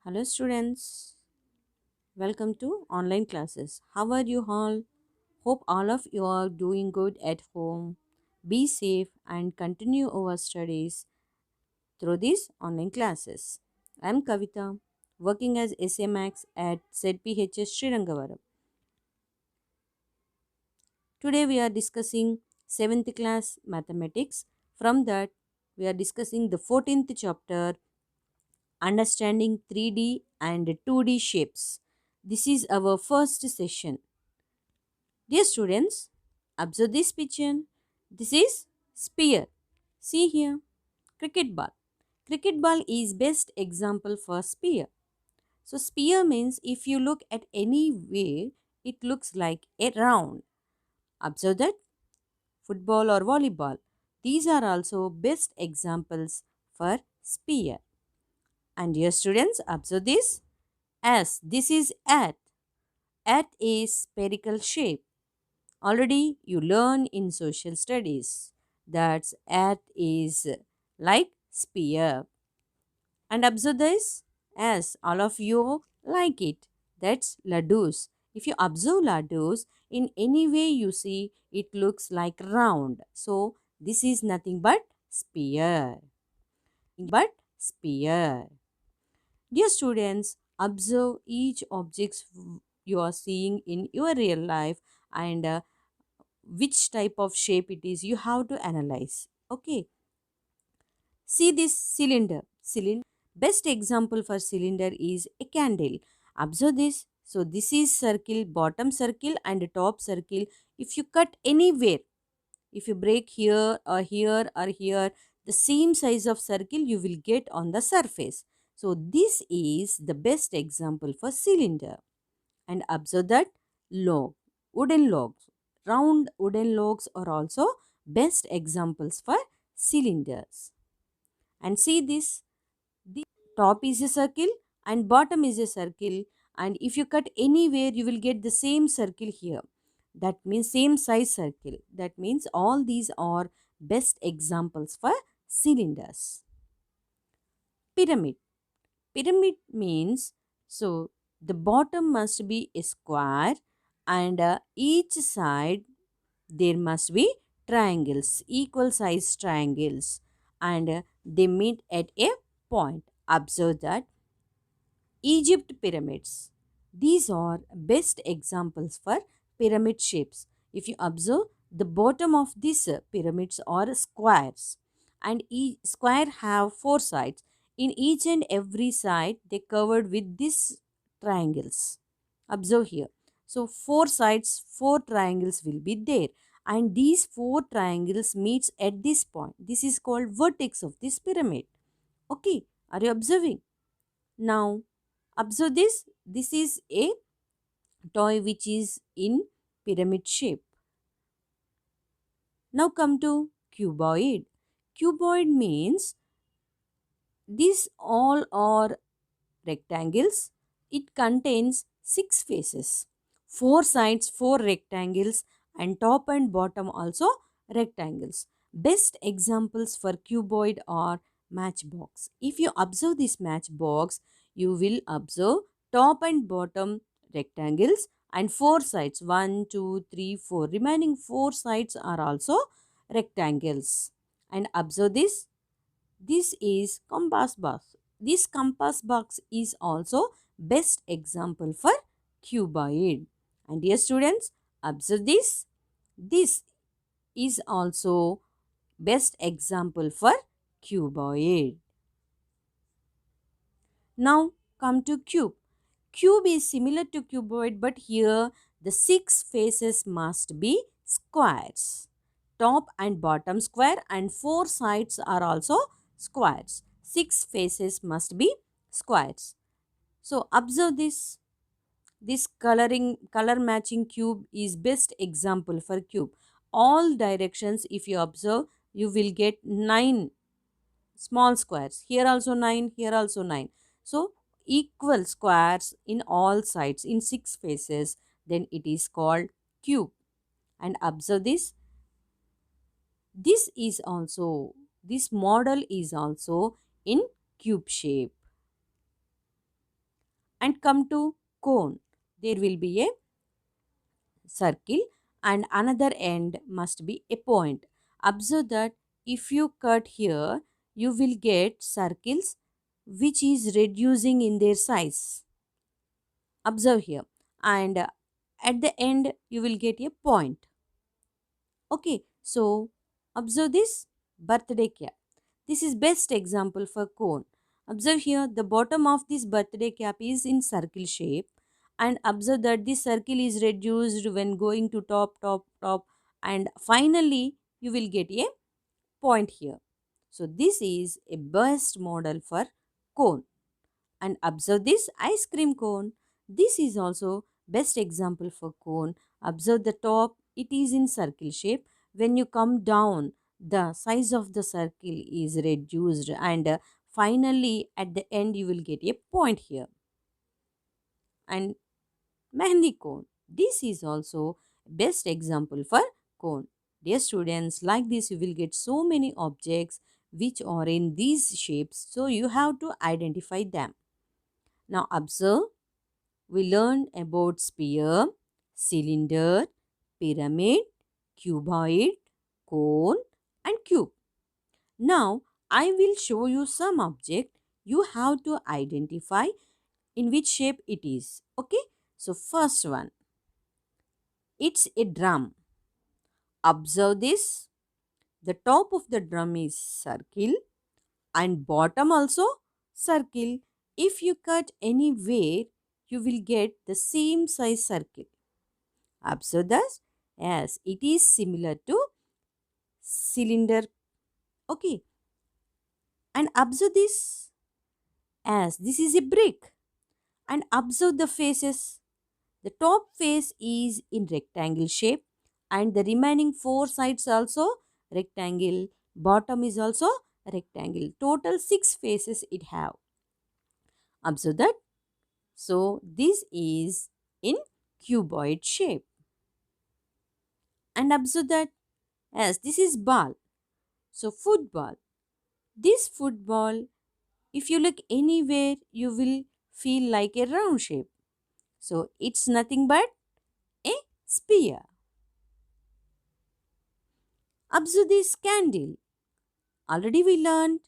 Hello students, welcome to online classes. How are you all? Hope all of you are doing good at home. Be safe and continue our studies through these online classes. I am Kavita, working as SA Max at ZPHS Srirangavaram. Today we are discussing 7th class mathematics. From that, we are discussing the 14th chapter, understanding 3D and 2D shapes. This is our first session. Dear students, observe this picture. This is sphere. See here, cricket ball. Cricket ball is best example for sphere. So sphere means if you look at any way, it looks like a round. Observe that football or volleyball. These are also best examples for sphere. And dear students, observe this. As this is at. At is spherical shape. Already you learn in social studies that earth is like sphere. And observe this as all of you like it. That's laddus. If you observe laddus, in any way you see it looks like round. So this is nothing but sphere. But sphere. Dear students, observe each object you are seeing in your real life and which type of shape it is you have to analyze. Okay, see this cylinder. Best example for cylinder is a candle. Observe this. So this is circle, bottom circle and top circle. If you cut anywhere, if you break here or here or here, the same size of circle you will get on the surface. So this is the best example for cylinder. And observe that log, wooden logs. Round wooden logs are also best examples for cylinders. And see this, the top is a circle and bottom is a circle, and if you cut anywhere you will get the same circle here. That means same size circle. That means all these are best examples for cylinders. Pyramid. Pyramid means, so the bottom must be a square and each side there must be triangles, equal size triangles, and they meet at a point. Observe that Egypt pyramids. These are best examples for pyramid shapes. If you observe, the bottom of these pyramids are squares, and each square have four sides. In each and every side, they covered with these triangles. Observe here. So four sides, four triangles will be there, and these four triangles meets at this point. This is called vertex of this pyramid. Okay, are you observing? Now observe this. This is a toy which is in pyramid shape. Now come to cuboid. Cuboid means these all are rectangles. It contains six faces, four sides, four rectangles, and top and bottom also rectangles. Best examples for cuboid are matchbox. If you observe this matchbox, you will observe top and bottom rectangles and four sides, one, two, three, four. Remaining four sides are also rectangles. And observe this, this is compass box. This compass box is also best example for cuboid. And dear students, observe this. This is also best example for cuboid. Now come to cube. Cube is similar to cuboid, but here the six faces must be squares. Top and bottom square and four sides are also squares. Six faces must be squares. So observe this. This color matching cube is best example for cube. All directions if you observe, you will get 9 small squares. Here also 9, here also 9. So equal squares in all sides in six faces, then it is called cube. And observe this, this model is also in cube shape. and come to cone. There will be a circle and another end must be a point. Observe that if you cut here, you will get circles which is reducing in their size. Observe here. And at the end, you will get a point. Okay, so observe this birthday cap. This is best example for cone. Observe here the bottom of this birthday cap is in circle shape and observe that this circle is reduced when going to top and finally you will get a point here. So this is a best model for cone. And observe this ice cream cone. This is also best example for cone. Observe the top, it is in circle shape. When you come down, the size of the circle is reduced and finally at the end you will get a point here. And mehndi cone. This is also best example for cone. Dear students, like this you will get so many objects which are in these shapes. So you have to identify them. Now observe, we learned about sphere, cylinder, pyramid, cuboid, cone and cube. Now I will show you some object. You have to identify in which shape it is. Okay. So first one, it's a drum. Observe this. The top of the drum is circle and bottom also circle. If you cut anywhere, you will get the same size circle. Observe this. Yes, it is similar to cylinder. Okay. And observe this as this is a brick. And observe the faces. The top face is in rectangle shape and the remaining four sides also rectangle. Bottom is also rectangle. Total 6 faces it have. Observe that. So this is in cuboid shape. And observe that as this is ball. So football. This football, if you look anywhere, you will feel like a round shape. So it's nothing but a sphere. Observe this candle. Already we learned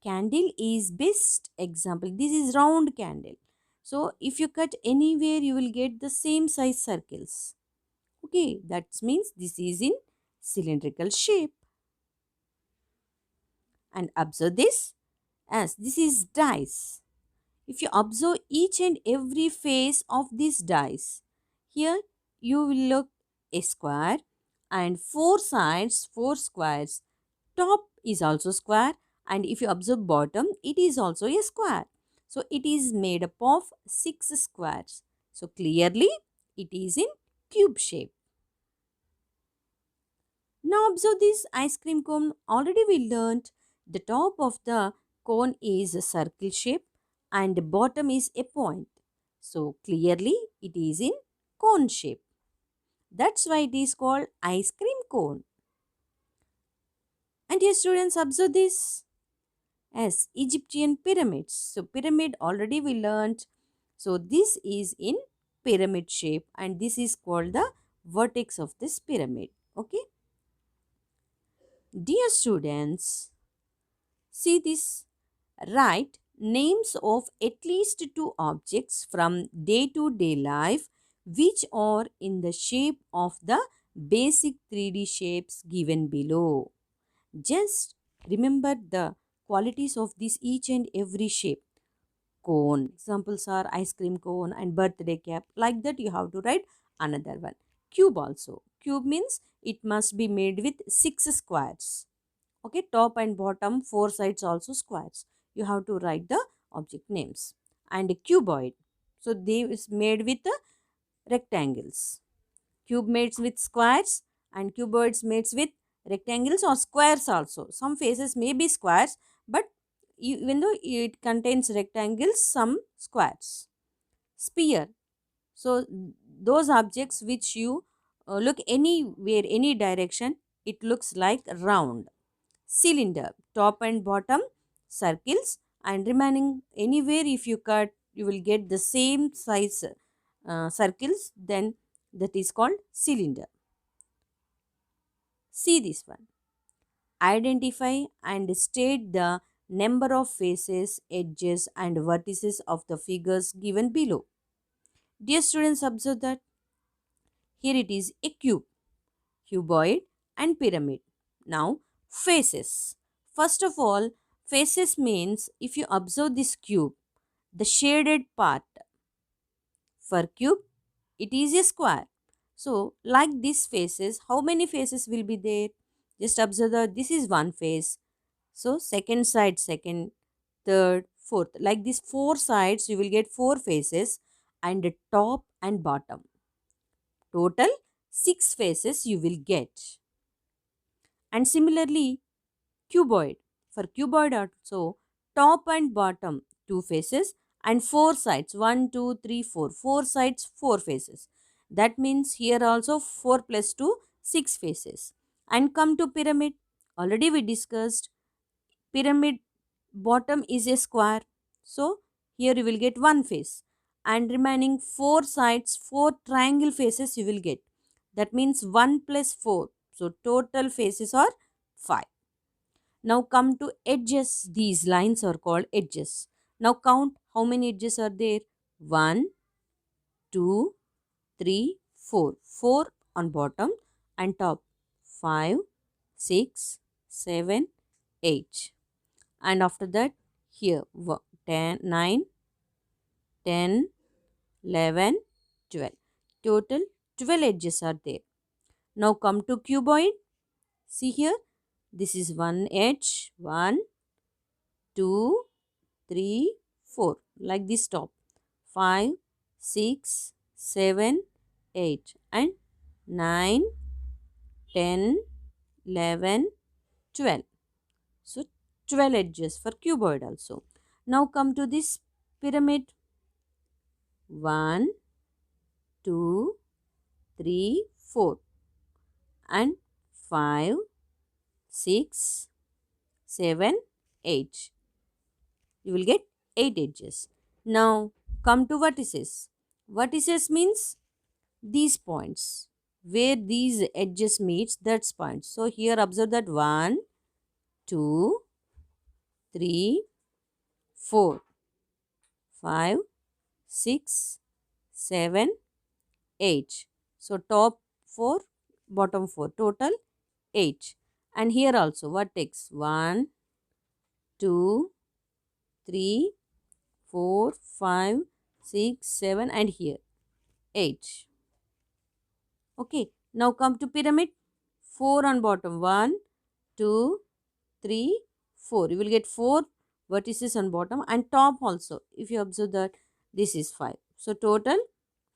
candle is best example. This is round candle. So if you cut anywhere, you will get the same size circles. Okay, that means this is in cylindrical shape. And observe this as this is dice. If you observe each and every face of this dice, here you will look a square and four sides, four squares. Top is also square and if you observe bottom, it is also a square. So it is made up of 6 squares. So clearly it is in cube shape. Now observe this ice cream cone. Already we learnt the top of the cone is a circle shape and the bottom is a point. So clearly it is in cone shape. That's why it is called ice cream cone. And here students observe this as Egyptian pyramids. So pyramid already we learnt. So this is in pyramid shape and this is called the vertex of this pyramid. Okay. Dear students, see this. Write names of at least 2 objects from day-to-day life which are in the shape of the basic 3D shapes given below. Just remember the qualities of this each and every shape. Cone. Examples are ice cream cone and birthday cap. Like that you have to write another one. Cube also. Cube means it must be made with 6 squares. Okay, top and bottom, 4 sides also squares. You have to write the object names. And cuboid. So they is made with rectangles. Cube made with squares and cuboids made with rectangles or squares also. Some faces may be squares, but even though it contains rectangles, some squares. Sphere. So those objects which you look anywhere, any direction, it looks like round. Cylinder, top and bottom circles and remaining anywhere if you cut you will get the same size circles, then that is called cylinder. See this one. Identify and state the number of faces, edges and vertices of the figures given below. Dear students, observe that here it is a cube, cuboid and pyramid. Now faces. First of all, faces means if you observe this cube, the shaded part for cube, it is a square. So like these faces, how many faces will be there? Just observe that this is one face. So second side, second, third, fourth. Like these four sides, you will get four faces and the top and bottom. Total six faces you will get. And similarly, cuboid. For cuboid also, top and bottom two faces and four sides, one, two, three, four. Four sides, four faces. That means here also 4 plus 2, 6 faces. And come to pyramid. Already we discussed pyramid bottom is a square. So here you will get one face. And remaining four sides, four triangle faces you will get. That means 1 plus 4. So total faces are 5. Now come to edges. These lines are called edges. Now count how many edges are there. 1, 2, 3, 4. 4 on bottom and top. 5, 6, 7, 8. And after that here 10, 9, 10, 11, 12. Total 12 edges are there. Now come to cuboid. See here. This is one edge. 1, 2, 3, 4. Like this top. 5, 6, 7, 8 and 9, 10, 11, 12. So 12 edges for cuboid also. Now come to this pyramid. 1, 2, 3, 4 and 5, 6, 7, 8. You will get 8 edges. Now come to vertices. Vertices means these points. Where these edges meets, that's points. So here observe that 1, 2, 3, 4, 5, 6, 7, 8. So top 4, bottom 4. Total 8. And here also vertex 1, 2, 3, 4, 5, 6, 7 and here 8. Okay. Now come to pyramid. 4 on bottom. 1, 2, 3, 4. You will get 4 vertices on bottom and top also. If you observe that this is 5. So total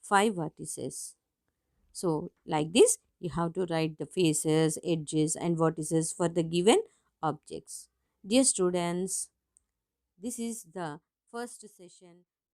5 vertices. So like this you have to write the faces, edges and vertices for the given objects. Dear students, this is the first session.